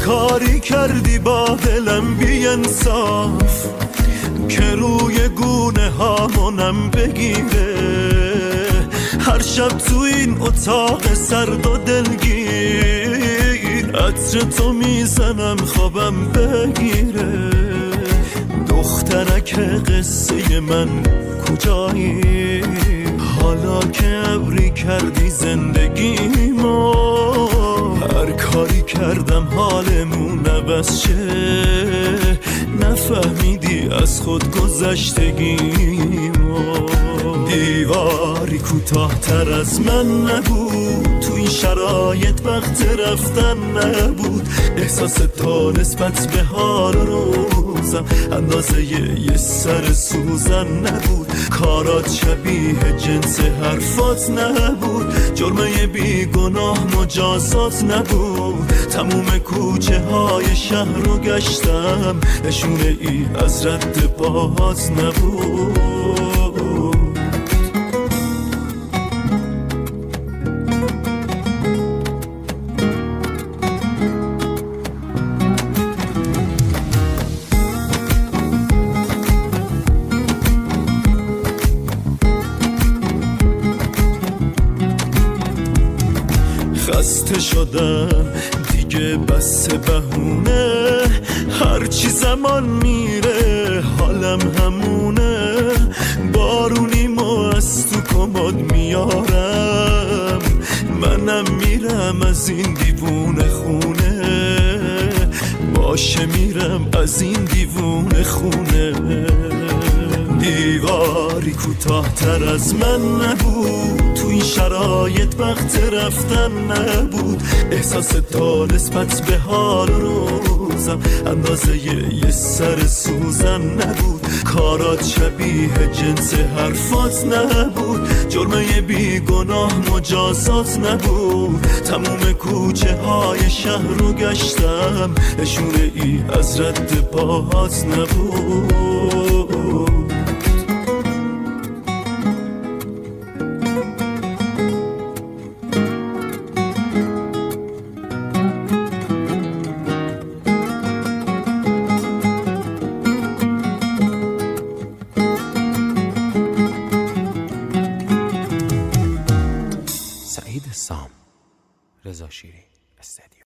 کاری کردی با دلم بی انصاف که روی گونه هامونم بگیره. هر شب تو این اتاق سرد و دلگیر عطر تو میزنم خوابم بگیره. دخترک قصه من کجایی؟ حالا که ابری کردی زندگیمو، هر کاری کردم حالمون عوض شه. نفهمیدی از خود گذشتگیمو. دیواری کوتاه‌تر از من نبود، تو این شرایط وقت رفتن نبود. احساس تو نسبت به حال روزم اندازه یه سر سوزن نبود. کارات شبیه جنس حرفات نبود، جرمه بیگناه مجازات نبود. تموم کوچه های شهر رو گشتم، نشونه ای از رد پاهات نبود. خسته شدم دیگه بس بهونه، هرچی زمان میره حالم همونه. بارونیمو از تو کمد میارم، منم میرم از این دیوونه خونه. باشه میرم از این دیوونه خونه. دیواری کوتاه‌تر از من نبود، تو این شرایط وقت رفتن نبود. احساس تو نسبت به حال روزم اندازه یه سر سوزن نبود. کارات شبیه جنس حرفات نبود، جرمه بیگناه مجازات نبود. تموم کوچه های شهر رو گشتم، نشونه ای از رد پاهات نبود. سعید سام، رضا شیری استدیو.